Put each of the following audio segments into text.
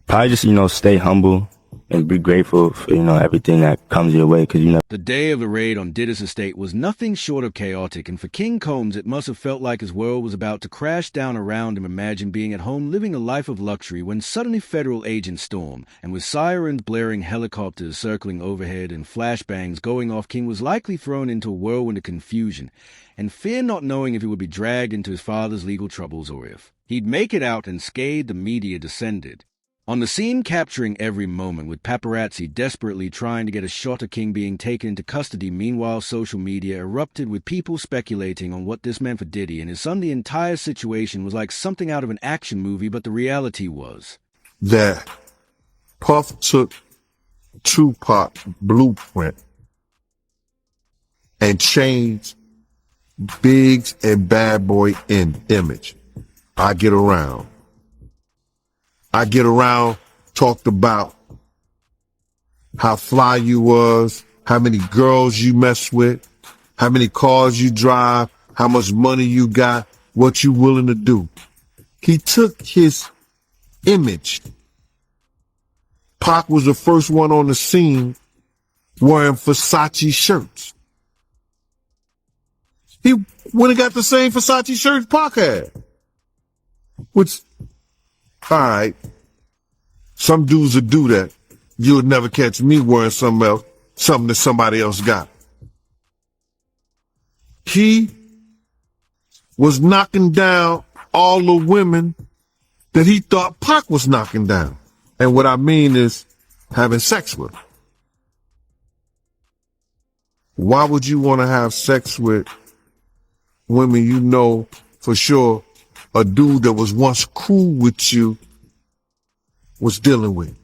Probably just, stay humble and be grateful for, everything that comes your way because The day of the raid on Didda's estate was nothing short of chaotic, and for King Combs it must have felt like his world was about to crash down around him. Imagine being at home living a life of luxury when suddenly federal agents storm, and with sirens blaring, helicopters circling overhead, and flashbangs going off, King was likely thrown into a whirlwind of confusion, and fear, not knowing if he would be dragged into his father's legal troubles or if he'd make it out unscathed. The media descended on the scene, capturing every moment, with paparazzi desperately trying to get a shot of King being taken into custody. Meanwhile, social media erupted with people speculating on what this meant for Diddy and his son. The entire situation was like something out of an action movie, but the reality was that Puff took Tupac blueprint and changed Biggs and Bad Boy in image. I Get Around talked about how fly you was, how many girls you mess with, how many cars you drive, how much money you got, what you willing to do. He took his image. Pac was the first one on the scene wearing Versace shirts. He went and got the same Versace shirts Pac had. Which, all right, some dudes would do that. You would never catch me wearing something else, something that somebody else got. He was knocking down all the women that he thought Pac was knocking down. And what I mean is having sex with them. Why would you want to have sex with women you know for sure a dude that was once cool with you was dealing with?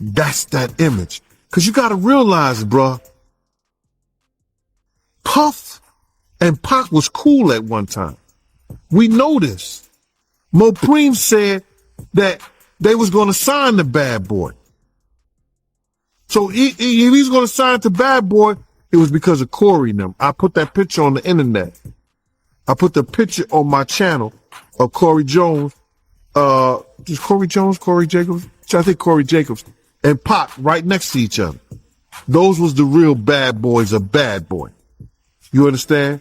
That's that image. Cause you gotta realize, bruh, Puff and Pac was cool at one time. We know this. Mopreem said that they was gonna sign the Bad Boy. So if he's gonna sign to Bad Boy, it was because of Corey and them. I put that picture on the internet. I put the picture on my channel of Corey Jones, Corey Jacobs? I think Corey Jacobs and Pac right next to each other. Those was the real bad boys of Bad Boy. You understand?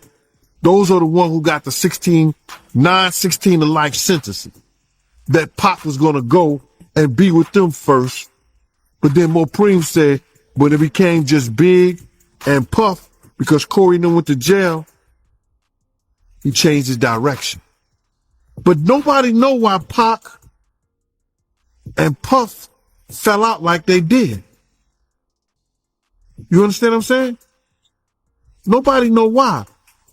Those are the ones who got the 16 to life sentences. That Pac was gonna go and be with them first. But then Mopreem said, when it became just Big and Puff, because Corey and them went to jail, he changed his direction. But nobody know why Pac and Puff fell out like they did. You understand what I'm saying? Nobody know why.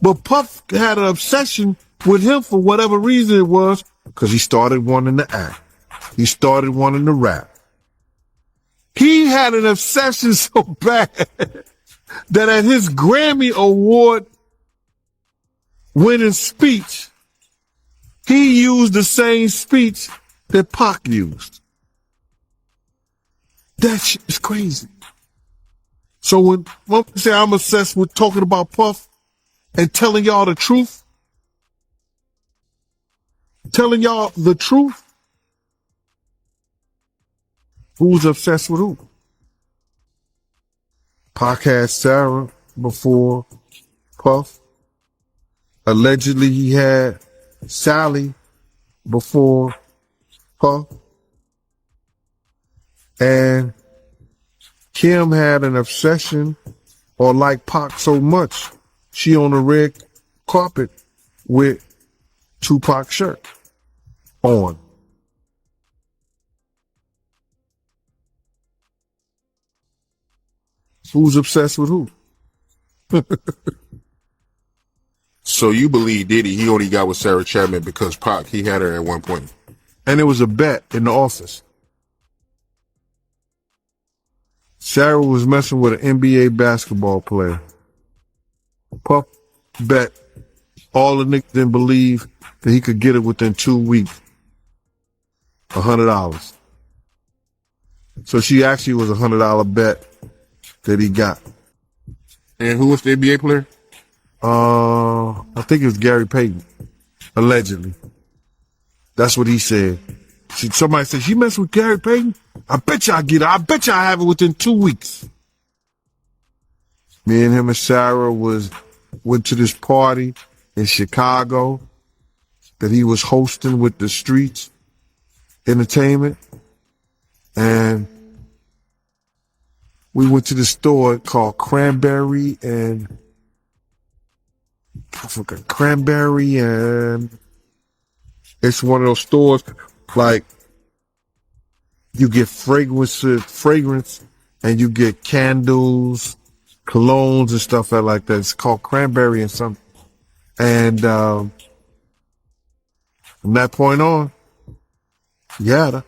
But Puff had an obsession with him for whatever reason it was, because he started wanting to act. He started wanting to rap. He had an obsession so bad that at his Grammy Award winning speech, he used the same speech that Pac used. That shit is crazy. So when I say I'm obsessed with talking about Puff and telling y'all the truth, who's obsessed with who? Pac had Sarah before Puff. Allegedly he had Sally before Puff. And Kim had an obsession or liked Pac so much, she on the red carpet with Tupac shirt on. Who's obsessed with who? So you believe Diddy, he only got with Sarah Chapman because Pac, he had her at one point. And it was a bet in the office. Sarah was messing with an NBA basketball player. Puff bet all the niggas didn't believe that he could get it within 2 weeks. $100. So she actually was $100 bet that he got. And who was the NBA player? I think it was Gary Payton, allegedly. That's what he said. Somebody said, she messed with Gary Payton? I bet you I get it. I bet you I have it within 2 weeks. Me and him and Sarah went to this party in Chicago that he was hosting with the Streets Entertainment. And we went to the store called Cranberry and it's one of those stores like you get fragrance and you get candles, colognes and stuff like that. It's called Cranberry and something. And from that point on, you had her.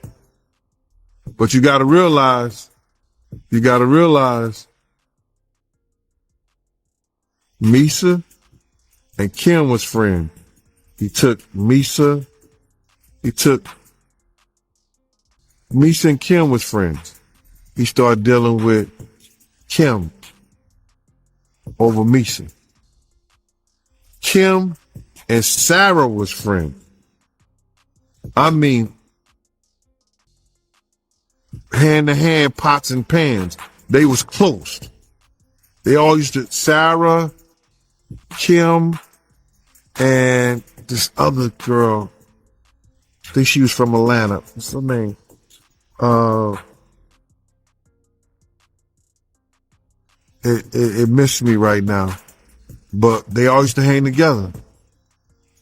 But you gotta realize Misa and Kim was friends. Misa and Kim was friends. He started dealing with Kim over Misa. Kim and Sarah was friends. I mean, hand to hand, pots and pans. They was close. They all used to, Sarah, Kim, and this other girl. I think she was from Atlanta. What's her name? It missed me right now. But they all used to hang together.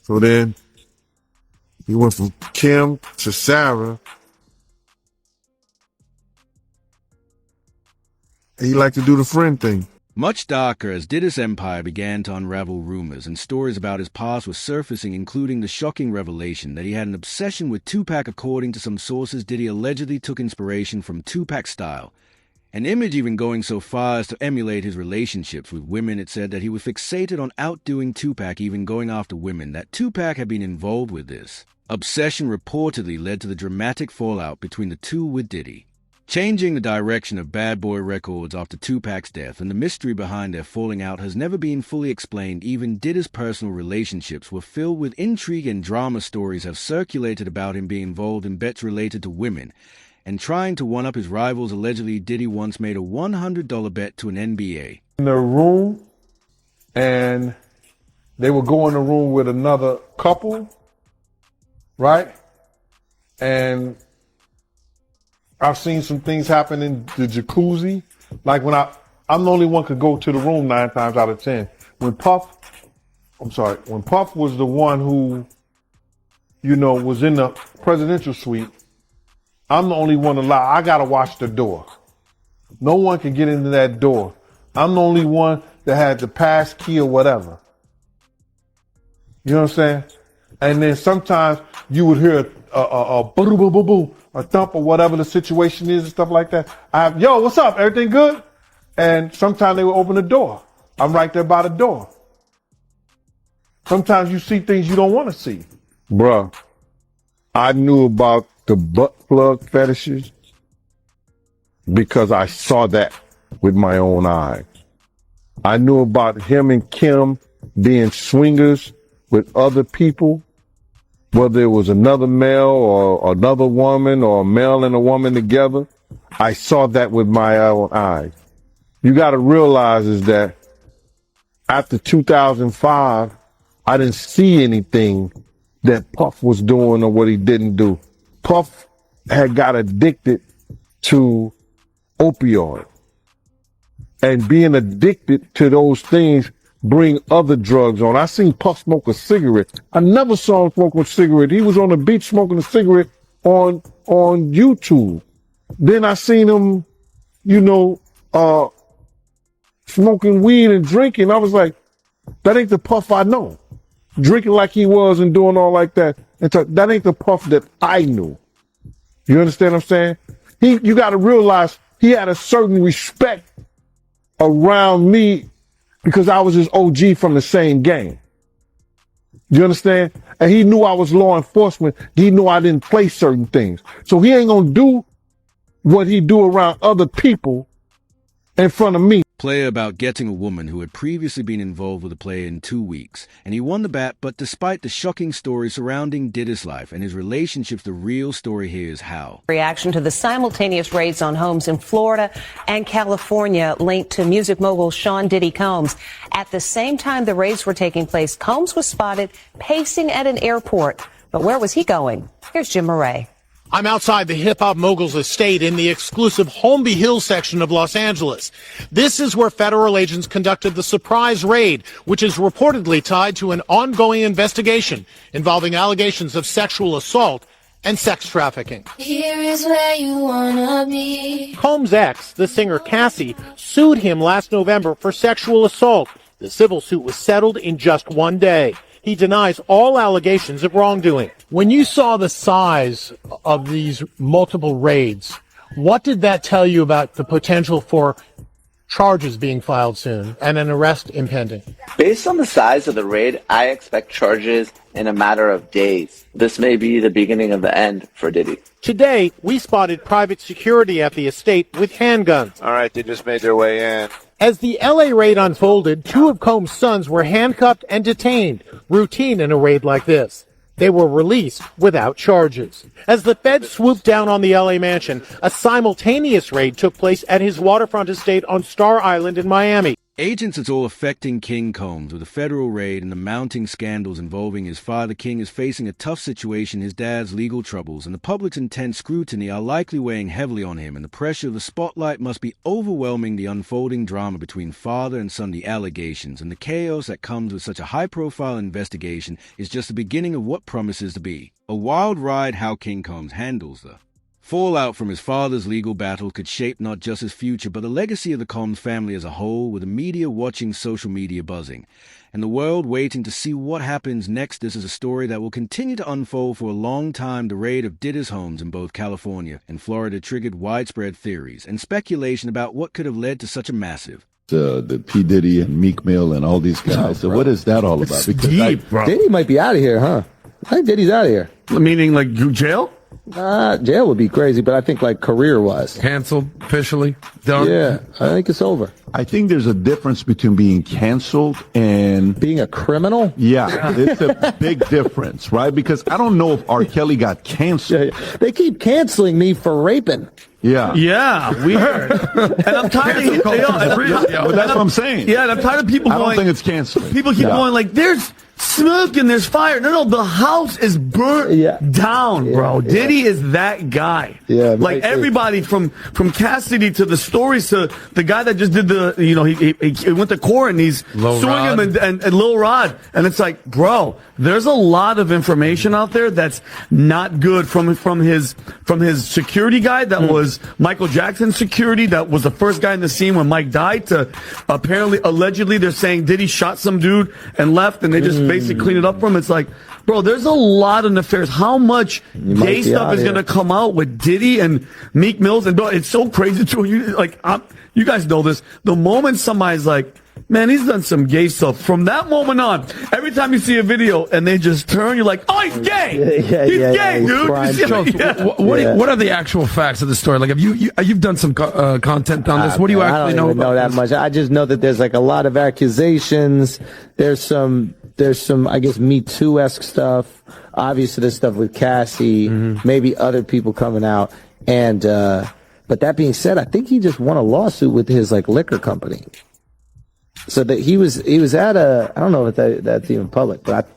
So then he went from Kim to Sarah. And he liked to do the friend thing. Much darker as Diddy's empire began to unravel rumors and stories about his past were surfacing, including the shocking revelation that he had an obsession with Tupac. According to some sources, Diddy allegedly took inspiration from Tupac's style, an image even going so far as to emulate his relationships with women. It said that he was fixated on outdoing Tupac, even going after women, that Tupac had been involved with this. Obsession reportedly led to the dramatic fallout between the two with Diddy, changing the direction of Bad Boy Records after Tupac's death, and the mystery behind their falling out has never been fully explained. Even Diddy's personal relationships were filled with intrigue, and drama stories have circulated about him being involved in bets related to women and trying to one-up his rivals. Allegedly, Diddy once made a $100 bet to an NBA. In the room, and they would go in the room with another couple, right? And I've seen some things happen in the jacuzzi. Like when I'm the only one could go to the room 9 times out of 10. When Puff was the one who, was in the presidential suite, I'm the only one allowed. I gotta watch the door. No one can get into that door. I'm the only one that had the pass key or whatever. You know what I'm saying? And then sometimes you would hear a boo boo boo boo, a thump or whatever the situation is and stuff like that. Yo, what's up? Everything good? And sometimes they would open the door. I'm right there by the door. Sometimes you see things you don't want to see. Bruh, I knew about the butt plug fetishes because I saw that with my own eyes. I knew about him and Kim being swingers with other people, whether it was another male or another woman or a male and a woman together. I saw that with my own eyes. You got to realize is that after 2005, I didn't see anything that Puff was doing or what he didn't do. Puff had got addicted to opioid, and being addicted to those things bring other drugs on. I seen Puff smoke a cigarette. I never saw him smoke a cigarette. He was on the beach smoking a cigarette on YouTube. Then I seen him, smoking weed and drinking. I was like, that ain't the Puff I know. Drinking like he was and doing all like that. And that ain't the Puff that I knew. You understand what I'm saying? You got to realize he had a certain respect around me because I was his OG from the same gang. You understand? And he knew I was law enforcement. He knew I didn't play certain things. So he ain't going to do what he do around other people in front of me. player about getting a woman who had previously been involved with a player in 2 weeks, and he won the bet. But despite the shocking story surrounding Diddy's life and his relationships, the real story here is how. Reaction to the simultaneous raids on homes in Florida and California linked to music mogul Sean Diddy Combs. At the same time the raids were taking place, Combs was spotted pacing at an airport. But where was he going? Here's Jim Murray. I'm outside the hip-hop mogul's estate in the exclusive Holmby Hills section of Los Angeles. This is where federal agents conducted the surprise raid, which is reportedly tied to an ongoing investigation involving allegations of sexual assault and sex trafficking. Here is where you wanna be. Combs' ex, the singer Cassie, sued him last November for sexual assault. The civil suit was settled in just 1 day. He denies all allegations of wrongdoing. When you saw the size of these multiple raids, what did that tell you about the potential for charges being filed soon and an arrest impending? Based on the size of the raid, I expect charges in a matter of days. This may be the beginning of the end for Diddy. Today, we spotted private security at the estate with handguns. All right, they just made their way in. As the LA raid unfolded, 2 of Combs' sons were handcuffed and detained, routine in a raid like this. They were released without charges. As the feds swooped down on the LA mansion, a simultaneous raid took place at his waterfront estate on Star Island in Miami. Agents, it's all affecting King Combs. With the federal raid and the mounting scandals involving his father, King is facing a tough situation. His dad's legal troubles and the public's intense scrutiny are likely weighing heavily on him, and the pressure of the spotlight must be overwhelming. The unfolding drama between father and son, the allegations, and the chaos that comes with such a high-profile investigation is just the beginning of what promises to be a wild ride. How King Combs handles the fallout from his father's legal battle could shape not just his future, but the legacy of the Combs family as a whole, with the media watching, social media buzzing, and the world waiting to see what happens next. This is a story that will continue to unfold for a long time. The raid of Diddy's homes in both California and Florida triggered widespread theories and speculation about what could have led to such a massive the P. Diddy and Meek Mill and all these guys. So what is that all about? Because deep, bro. Diddy might be out of here, huh? I think Diddy's out of here. Meaning like jail? Jail would be crazy, but I think like career-wise. Canceled, officially, done? Yeah, I think it's over. I think there's a difference between being canceled and being a criminal. Yeah, it's a big difference, right? Because I don't know if R. Kelly got canceled. Yeah. They keep canceling me for raping. Yeah. Yeah, weird. And I'm tired of but that's what I'm saying. Yeah, and I'm tired of people going. I don't think it's canceling. People keep going like, there's smoke and there's fire. No, the house is burnt down, bro. Yeah. Diddy is that guy. Yeah, like everybody from Cassidy to the stories to the guy that just did the, he went to court and he's suing him and Lil Rod. And it's like, bro, there's a lot of information out there that's not good from his security guy that was Michael Jackson's security, that was the first guy in the scene when Mike died, to allegedly they're saying Diddy shot some dude and left and they just basically clean it up for him. It's like, bro, there's a lot of nefarious. How much gay stuff is going to come out with Diddy and Meek Mills? And bro, it's so crazy too. You guys know this. The moment somebody's like, man, he's done some gay stuff, from that moment on, every time you see a video and they just turn, you're like, oh, he's gay. He's gay, dude. What are the actual facts of the story? Like, you've done some content on this. What do you actually know? I don't know that much. I just know that there's like a lot of accusations. There's some, I guess, Me Too-esque stuff. Obviously, there's stuff with Cassie, maybe other people coming out. And, but that being said, I think he just won a lawsuit with his like liquor company. So that he was at a, I don't know if that's even public, but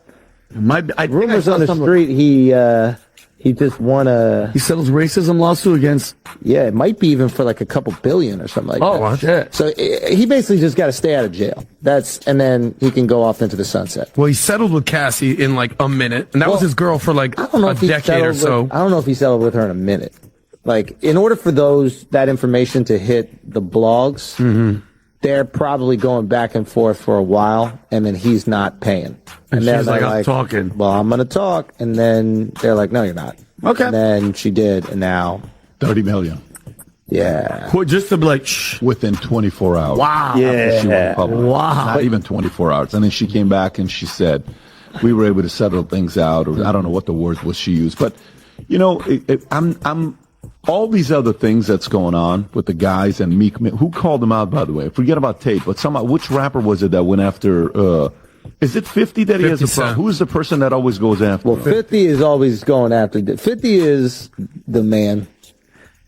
rumors on the street he just won he settles racism lawsuit against. Yeah, it might be even for like a couple billion or something like that. Oh, shit. So he basically just got to stay out of jail. And then he can go off into the sunset. Well, he settled with Cassie in like a minute, and that was his girl for like a decade or so. I don't know if he settled with her in a minute. Like, in order for that information to hit the blogs, they're probably going back and forth for a while, and then he's not paying. And she's like, I'm talking. Well, I'm going to talk. And then they're like, no, you're not. Okay. And then she did, and now $30 million. Yeah. Just to be like, shh. Within 24 hours. Wow. Yeah. Wow. Not even 24 hours. And then she came back and she said, we were able to settle things out, or I don't know what the word was she used. But, I'm all these other things that's going on with the guys and Meek Mill. Who called them out, by the way? Forget about Tate, but which rapper was it that went after, is it 50 that he has a problem? Who is the person that always goes after? Well, 50 is always going after. 50 is the man.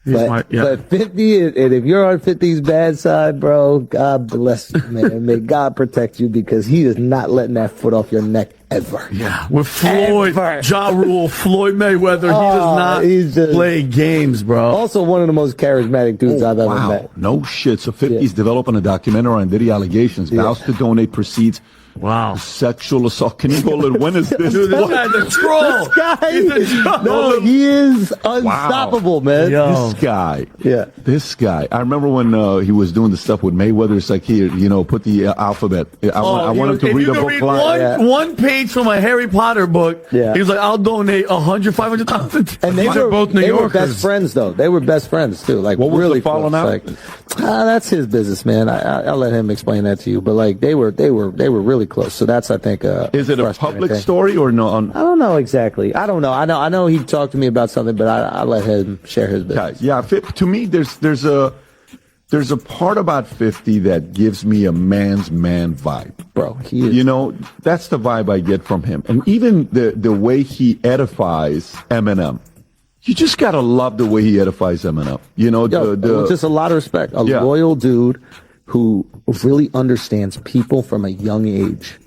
But 50 is, and if you're on 50's bad side, bro, God bless you, man. May God protect you because he is not letting that foot off your neck ever. Yeah, with Floyd, Ja Rule, Floyd Mayweather, he does not play games, bro. Also, one of the most charismatic dudes I've ever met. No shit. So 50's developing a documentary on Diddy allegations, vows to donate proceeds. Wow. Sexual assault. Can you hold it? When is this? Dude, this guy's a troll. This guy, no, he is unstoppable, man. Yo. This guy. I remember when he was doing the stuff with Mayweather. It's like, here, put the alphabet. I want him to read a book. One page from a Harry Potter book. Yeah. He was like, I'll donate 500,000. And they're both New Yorkers. They were best friends, though. They were best friends too. Like, what was really the falling out? Like, that's his business, man. I'll let him explain that to you. But like, they were really close. So that's, I think, is it a public story or no? I don't know exactly. I don't know. I know he talked to me about something, but I let him share his business. Yeah. To me, there's a part about 50 that gives me a man's man vibe, bro. He is. That's the vibe I get from him, and even the way he edifies Eminem. You just gotta love the way he edifies Eminem. Just a lot of respect. A loyal dude who really understands people from a young age.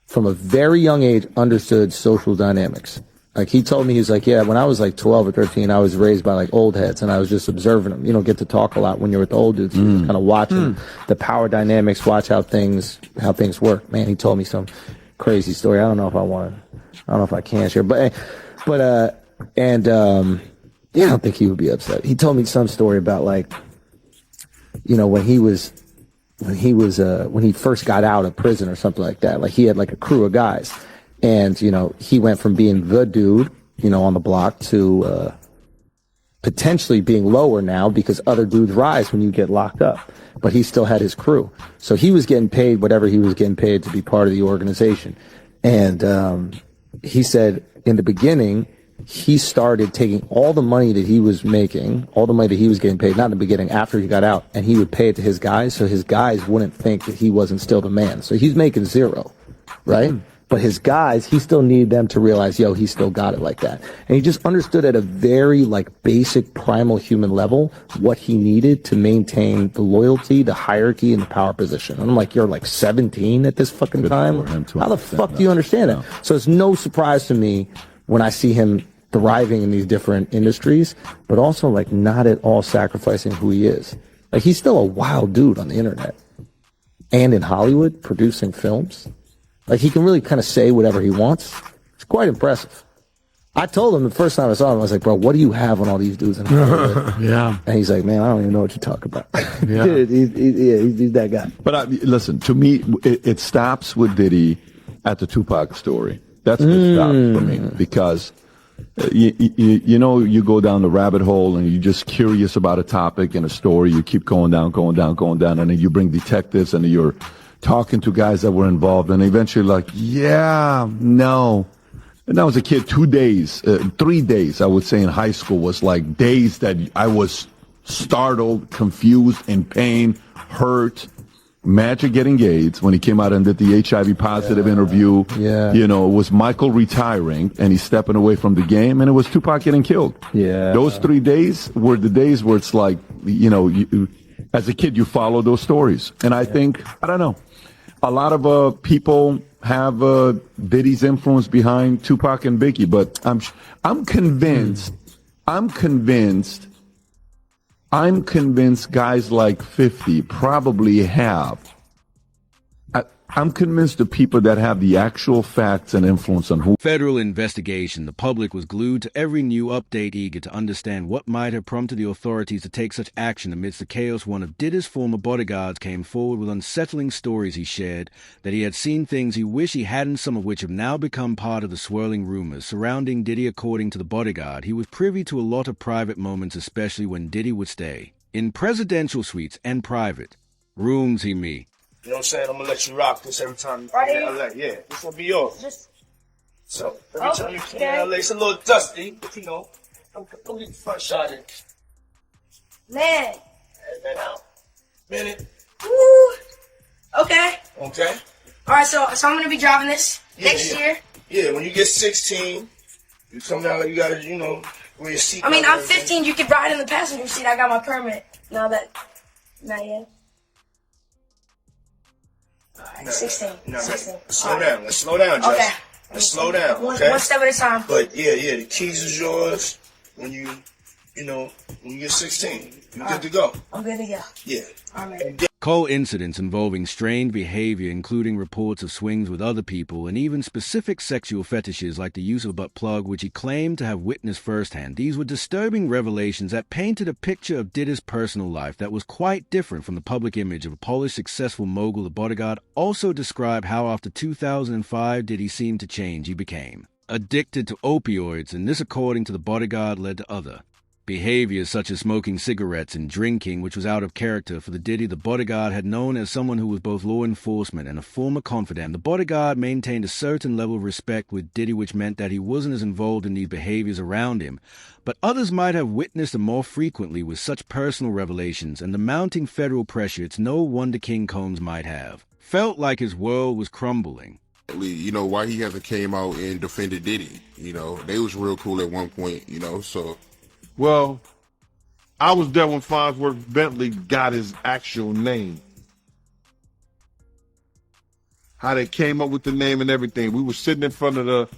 From a very young age, understood social dynamics. Like, he told me, he's like, yeah, when I was like 12 or 13, I was raised by like old heads, and I was just observing them. You don't get to talk a lot when you're with the old dudes. You're just kind of watching the power dynamics, watch how things work. Man, he told me some crazy story. I don't know if I can share, but I don't think he would be upset. He told me some story about like, when he first got out of prison or something like that. Like, he had like a crew of guys, and he went from being the dude on the block to potentially being lower now because other dudes rise when you get locked up, but he still had his crew, so he was getting paid whatever he was getting paid to be part of the organization. And he said in the beginning, he started taking all the money that he was making, all the money that he was getting paid, not in the beginning, after he got out, and he would pay it to his guys, so his guys wouldn't think that he wasn't still the man. So he's making zero, right? But his guys, he still needed them to realize, he still got it like that. And he just understood at a very like basic primal human level what he needed to maintain the loyalty, the hierarchy, and the power position. And I'm like, you're like 17 at this fucking time? How the fuck do you understand that? So it's no surprise to me when I see him thriving in these different industries, but also like not at all sacrificing who he is. Like, he's still a wild dude on the internet and in Hollywood producing films. Like, he can really kind of say whatever he wants. It's quite impressive. I told him the first time I saw him, I was like, bro, what do you have on all these dudes in Hollywood? Yeah. And he's like, man, I don't even know what you talk about. Yeah. He's that guy. But listen, to me, it stops with Diddy at the Tupac story. That's the stop for me, because you go down the rabbit hole and you're just curious about a topic and a story. You keep going down, and then you bring detectives and you're talking to guys that were involved, and eventually like, no. And I was a kid, 3 days, I would say, in high school was like days that I was startled, confused, in pain, hurt. Magic getting AIDS when he came out and did the HIV positive interview. Yeah. It was Michael retiring and he's stepping away from the game, and it was Tupac getting killed. Yeah. Those 3 days were the days where it's like, as a kid, you follow those stories. And I think, I don't know, a lot of people have Diddy's influence behind Tupac and Biggie, but I'm convinced guys like 50 probably have. I'm convinced the people that have the actual facts and influence on who. Federal investigation. The public was glued to every new update, eager to understand what might have prompted the authorities to take such action amidst the chaos. One of Diddy's former bodyguards came forward with unsettling stories. He shared that he had seen things he wished he hadn't, some of which have now become part of the swirling rumors surrounding Diddy. According to the bodyguard, he was privy to a lot of private moments, especially when Diddy would stay in presidential suites and private rooms. You know what I'm saying? I'm gonna let you rock this every time you come to LA. Yeah, this will be yours. So every time you come to LA, it's a little dusty, but I'm get the front shot in. Man. Been out. Minute. Woo. Okay. Okay. All right, so I'm gonna be driving this next year. Yeah, when you get 16, you come down. You gotta, wear your seat. I mean, I'm 15. You can ride in the passenger seat. I got my permit. Not yet. All right, 16. No, 16. Slow down. Let's slow down, Jess. Okay. Let's slow down. Okay. One step at a time. But yeah, the keys is yours when you get 16. You're good to go. I'm good to go. Yeah. All right. Coincidents involving strange behavior, including reports of swings with other people, and even specific sexual fetishes like the use of a butt plug, which he claimed to have witnessed firsthand. These were disturbing revelations that painted a picture of Diddy's personal life that was quite different from the public image of a polished, successful mogul. The Bodyguard also described how after 2005 Diddy seemed to change. He became addicted to opioids, and this, according to The Bodyguard, led to other behaviors such as smoking cigarettes and drinking, which was out of character for the Diddy the Bodyguard had known as someone who was both law enforcement and a former confidant. The Bodyguard maintained a certain level of respect with Diddy, which meant that he wasn't as involved in these behaviors around him. But others might have witnessed them more frequently with such personal revelations, and the mounting federal pressure, it's no wonder King Combs might have felt like his world was crumbling. Why he hasn't came out and defended Diddy. They was real cool at one point, so... Well, I was there when Farnsworth Bentley got his actual name. How they came up with the name and everything. We were sitting in front of the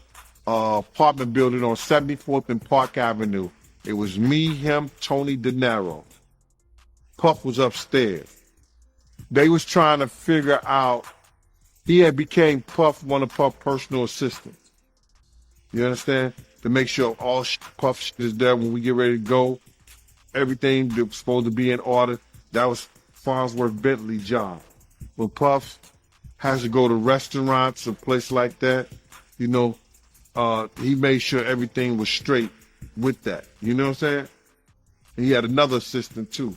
apartment building on 74th and Park Avenue. It was me, him, Tony De Niro. Puff was upstairs. They was trying to figure out, he had became Puff, one of Puff's personal assistants. You understand? To make sure all Puff is there when we get ready to go. Everything that's supposed to be in order. That was Farnsworth Bentley's job. When Puff has to go to restaurants or places like that, he made sure everything was straight with that. You know what I'm saying? He had another assistant too.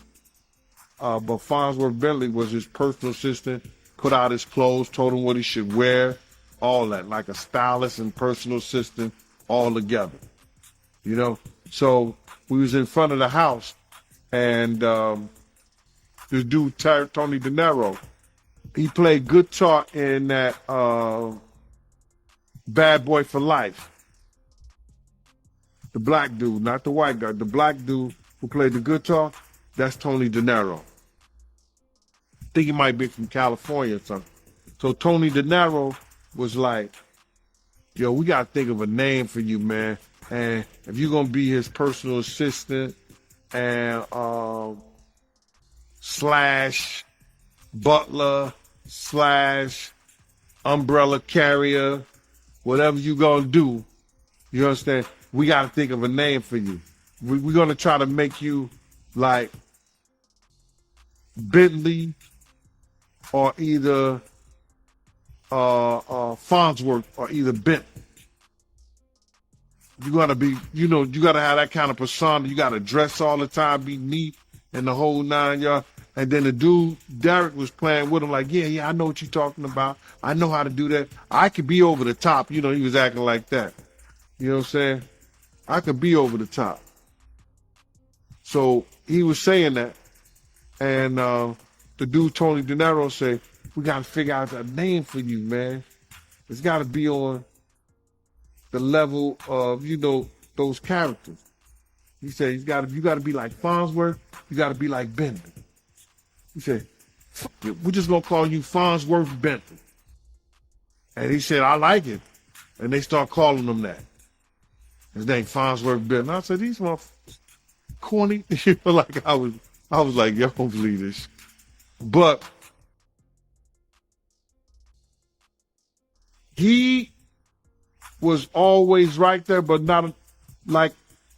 But Farnsworth Bentley was his personal assistant, put out his clothes, told him what he should wear, all that, like a stylist and personal assistant. All together, So we was in front of the house, and this dude, Tony De Niro, he played guitar in that Bad Boy for Life. The black dude, not the white guy. The black dude who played the guitar, that's Tony De Niro. I think he might be from California or something. So Tony De Niro was like, yo, we got to think of a name for you, man. And if you're going to be his personal assistant and slash butler slash umbrella carrier, whatever you going to do, you understand? We got to think of a name for you. We're going to try to make you like Bentley or either Farnsworth or either Bentley. You gotta be, you gotta have that kind of persona. You gotta dress all the time, be neat, and the whole 9 yards. And then the dude, Derek, was playing with him like, yeah, I know what you're talking about. I know how to do that. I could be over the top. He was acting like that. You know what I'm saying? I could be over the top. So he was saying that. And the dude, Tony De Niro, said, we got to figure out a name for you, man. It's got to be on the level of, those characters. He said, you got to be like Farnsworth. You got to be like Bentley. He said, we're just going to call you Farnsworth Bentley. And he said, I like it. And they start calling him that. His name Farnsworth Bentley. And I said, these motherfuckers corny. Like I was like, yo, don't believe this. But he was always right there, but not like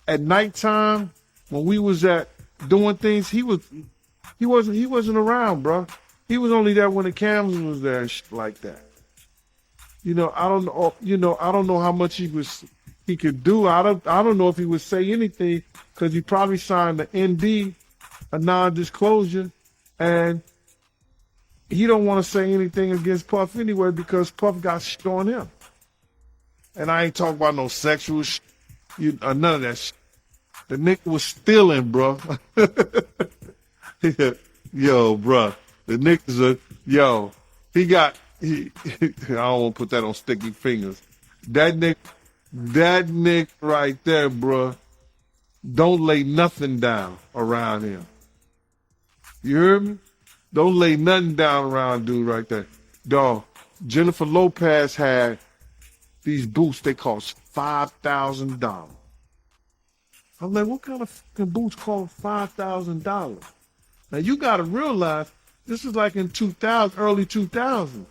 at nighttime when we was doing things. He wasn't around, bro. He was only there when the cameras was there and shit like that. I don't know how much he could do. I don't know if he would say anything because he probably signed the ND, a non-disclosure, and he don't want to say anything against Puff anyway because Puff got shit on him. And I ain't talking about no sexual shit, none of that shit. The nigga was stealing, bro. Yo, bro. The niggas yo. I don't want to put that on sticky fingers. That Nick right there, bro. Don't lay nothing down around him. You hear me? Don't lay nothing down around dude right there. Dog, Jennifer Lopez had these boots, they cost $5,000. I'm like, what kind of fucking boots cost $5,000? Now you gotta realize, this is like in 2000, early 2000s.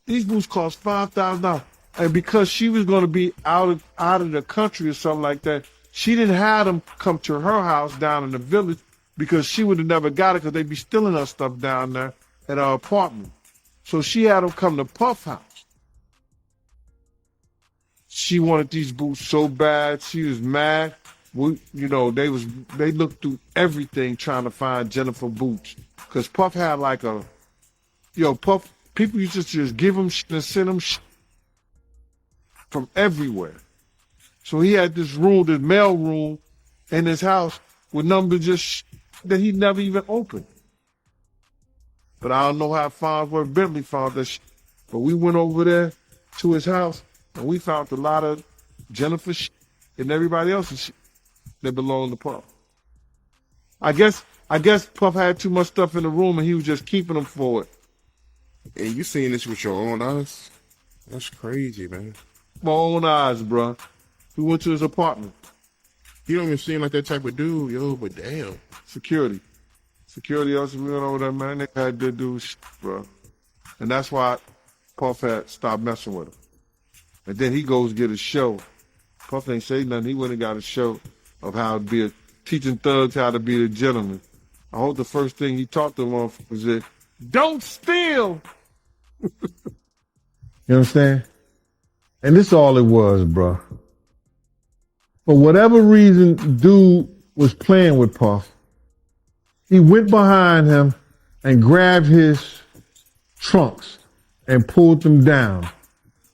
These boots cost $5,000. And because she was gonna be out of the country or something like that, she didn't have them come to her house down in the village because she would have never got it because they'd be stealing her stuff down there at her apartment. So she had them come to Puff house. She wanted these boots so bad, she was mad. They looked through everything trying to find Jennifer boots. Cause Puff had like Puff, people used to just give him shit and send him shit from everywhere. So he had this room, this mail room in his house with numbers just that he never even opened. But I don't know how Farnsworth Bentley found that shit. But we went over there to his house and we found a lot of Jennifer shit and everybody else's shit that belonged to Puff. I guess Puff had too much stuff in the room and he was just keeping them for it. And you seen this with your own eyes? That's crazy, man. My own eyes, bro. We went to his apartment. He don't even seem like that type of dude, yo, but damn. Security also went over there, man. They had to do shit, bro. And that's why Puff had stopped messing with him. And then he goes get a show. Puff ain't say nothing. He went and got a show of how to be teaching thugs how to be a gentleman. I hope the first thing he taught them on was that, don't steal! You understand? And this all it was, bro. For whatever reason, dude was playing with Puff. He went behind him and grabbed his trunks and pulled them down.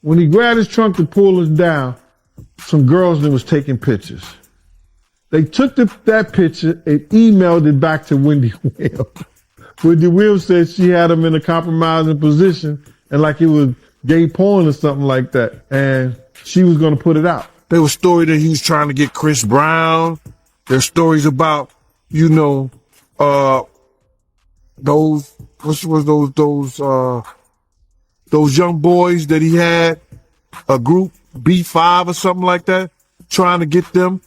When he grabbed his trunk to pull us down, some girls that was taking pictures. They took that picture and emailed it back to Wendy Williams. Wendy Williams said she had him in a compromising position and like it was gay porn or something like that. And she was going to put it out. There was stories that he was trying to get Chris Brown. There's stories about, those young boys that he had, a group, B5 or something like that, trying to get them.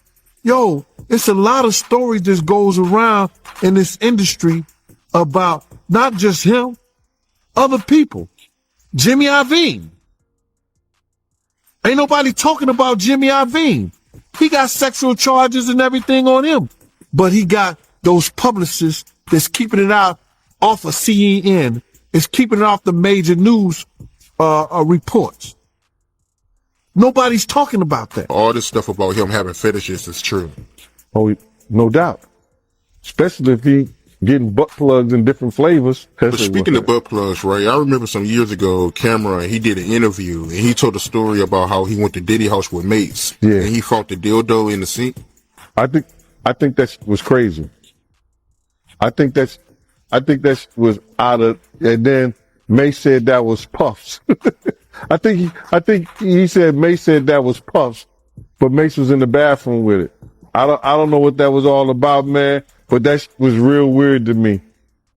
Yo, it's a lot of stories that goes around in this industry about not just him, other people. Jimmy Iovine. Ain't nobody talking about Jimmy Iovine. He got sexual charges and everything on him. But he got those publicists that's keeping it out off of CNN. It's keeping it off the major news reports. Nobody's talking about that. All this stuff about him having fetishes is true. Oh, no doubt. Especially if he getting butt plugs in different flavors. But speaking of butt plugs, right, I remember some years ago, Cameron, he did an interview and he told a story about how he went to Diddy house with mates. Yeah. And he fought the dildo in the sink. I think that was crazy. I think that was out of, and then Mace said that was Puffs. I think he said Mace said that was Puffs, but Mace was in the bathroom with it. I don't know what that was all about, man, but that was real weird to me.